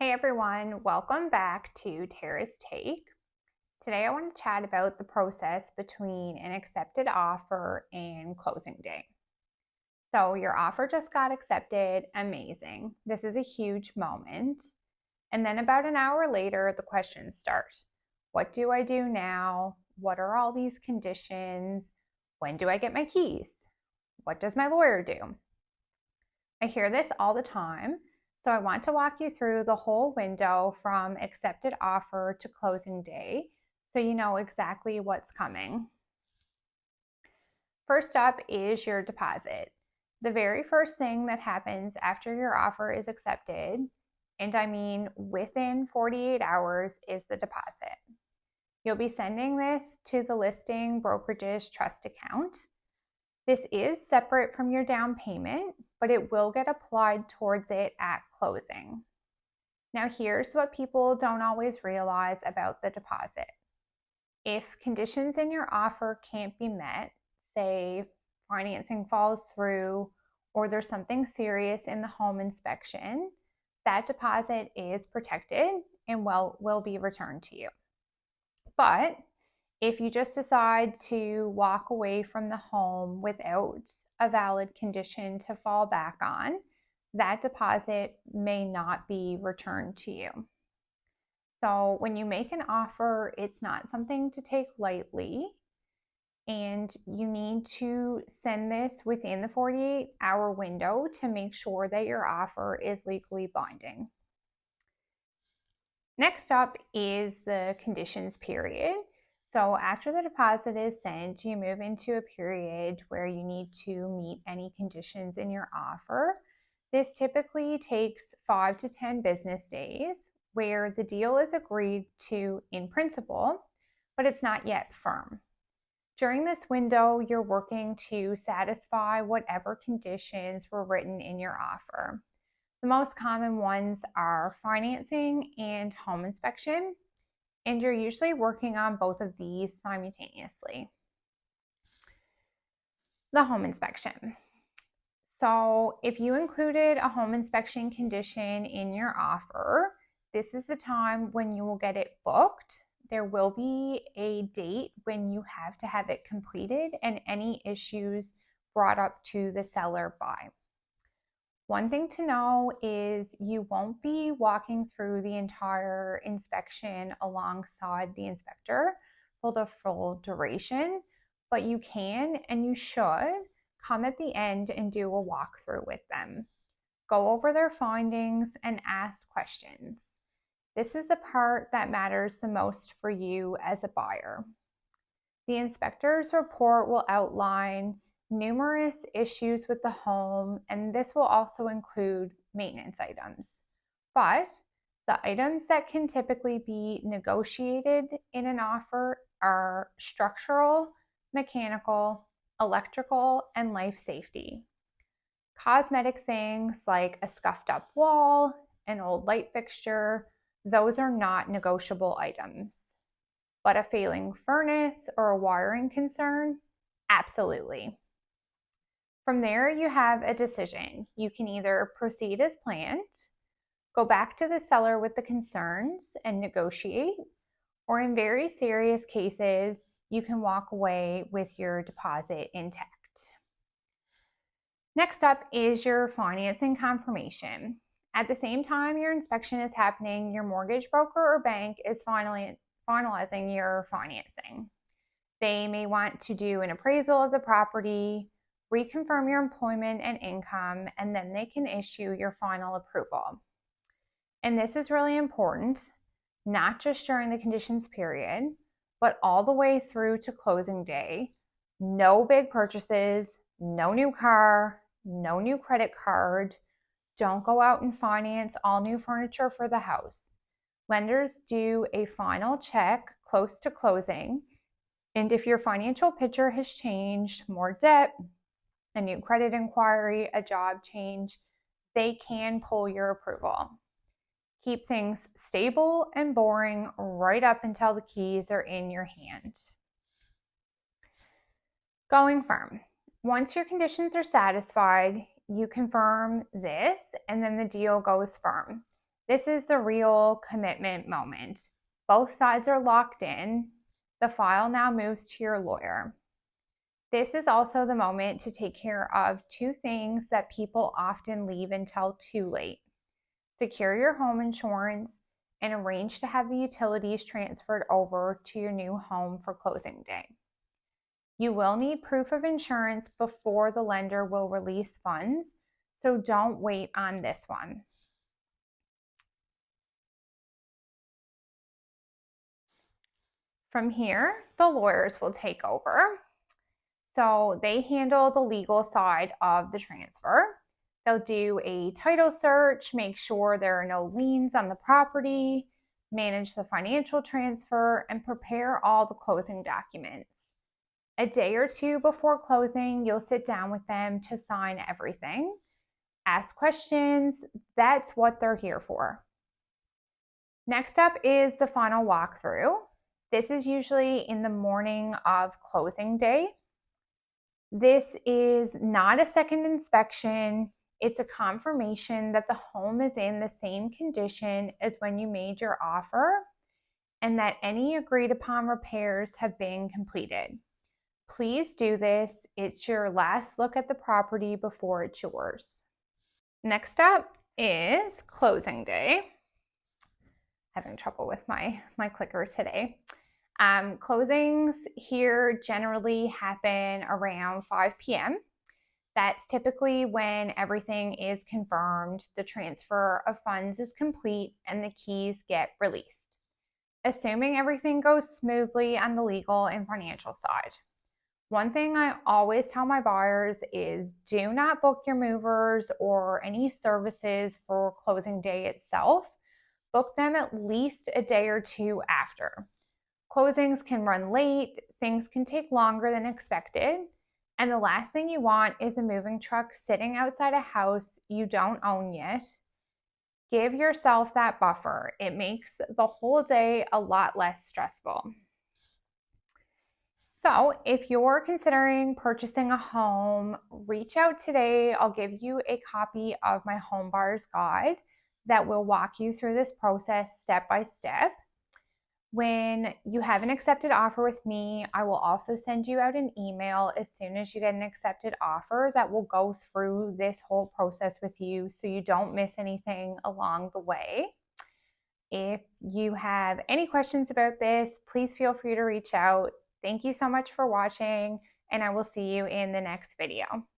Hey everyone, welcome back to Tara's Take. Today I want to chat about the process between an accepted offer and closing day. So, your offer just got accepted, amazing. This is a huge moment. And then about an hour later, the questions start. What do I do now? What are all these conditions? When do I get my keys? What does my lawyer do? I hear this all the time, so I want to walk you through the whole window from accepted offer to closing day so you know exactly what's coming. First up is your deposit. The very first thing that happens after your offer is accepted, and I mean within 48 hours, is the deposit. You'll be sending this to the listing brokerage's trust account. This is separate from your down payment, but it will get applied towards it at closing. Now, here's what people don't always realize about the deposit. If conditions in your offer can't be met, say financing falls through or there's something serious in the home inspection, that deposit is protected and will be returned to you. But if you just decide to walk away from the home without a valid condition to fall back on, that deposit may not be returned to you. So when you make an offer, it's not something to take lightly, and you need to send this within the 48-hour window to make sure that your offer is legally binding. Next up is the conditions period. So after the deposit is sent, you move into a period where you need to meet any conditions in your offer. This typically takes 5 to 10 business days, where the deal is agreed to in principle, but it's not yet firm. During this window, you're working to satisfy whatever conditions were written in your offer. The most common ones are financing and home inspection, and you're usually working on both of these simultaneously. The home inspection. So, if you included a home inspection condition in your offer, this is the time when you will get it booked. There will be a date when you have to have it completed and any issues brought up to the seller by. One thing to know is you won't be walking through the entire inspection alongside the inspector for the full duration, but you can and you should come at the end and do a walkthrough with them. Go over their findings and ask questions. This is the part that matters the most for you as a buyer. The inspector's report will outline numerous issues with the home, and this will also include maintenance items. But the items that can typically be negotiated in an offer are structural, mechanical, electrical, and life safety. Cosmetic things like a scuffed up wall, an old light fixture, those are not negotiable items. But a failing furnace or a wiring concern, absolutely. From there, you have a decision. You can either proceed as planned, go back to the seller with the concerns and negotiate, or in very serious cases, you can walk away with your deposit intact. Next up is your financing confirmation. At the same time your inspection is happening, your mortgage broker or bank is finalizing your financing. They may want to do an appraisal of the property, reconfirm your employment and income, and then they can issue your final approval. And this is really important, not just during the conditions period, but all the way through to closing day. No big purchases, no new car, no new credit card. Don't go out and finance all new furniture for the house. Lenders do a final check close to closing, and if your financial picture has changed, more debt, a new credit inquiry, a job change, they can pull your approval. Keep things stable and boring right up until the keys are in your hand. Going firm. Once your conditions are satisfied, you confirm this, and then the deal goes firm. This is the real commitment moment. Both sides are locked in. The file now moves to your lawyer. This is also the moment to take care of two things that people often leave until too late. Secure your home insurance and arrange to have the utilities transferred over to your new home for closing day. You will need proof of insurance before the lender will release funds, so don't wait on this one. From here, the lawyers will take over. So they handle the legal side of the transfer. They'll do a title search, make sure there are no liens on the property, manage the financial transfer, and prepare all the closing documents. A day or two before closing, you'll sit down with them to sign everything. Ask questions. That's what they're here for. Next up is the final walkthrough. This is usually in the morning of closing day. This is not a second inspection. It's a confirmation that the home is in the same condition as when you made your offer and that any agreed upon repairs have been completed. Please do this. It's your last look at the property before it's yours. Next up is closing day. Having trouble with my clicker today. Closings here generally happen around 5 p.m. That's typically when everything is confirmed, the transfer of funds is complete, and the keys get released. Assuming everything goes smoothly on the legal and financial side. One thing I always tell my buyers is do not book your movers or any services for closing day itself. Book them at least a day or two after. Closings can run late, things can take longer than expected, and the last thing you want is a moving truck sitting outside a house you don't own yet. Give yourself that buffer. It makes the whole day a lot less stressful. So if you're considering purchasing a home, reach out today. I'll give you a copy of my home buyer's guide that will walk you through this process step by step. When you have an accepted offer with me, I will also send you out an email as soon as you get an accepted offer that will go through this whole process with you so you don't miss anything along the way. If you have any questions about this, please feel free to reach out. Thank you so much for watching, and I will see you in the next video.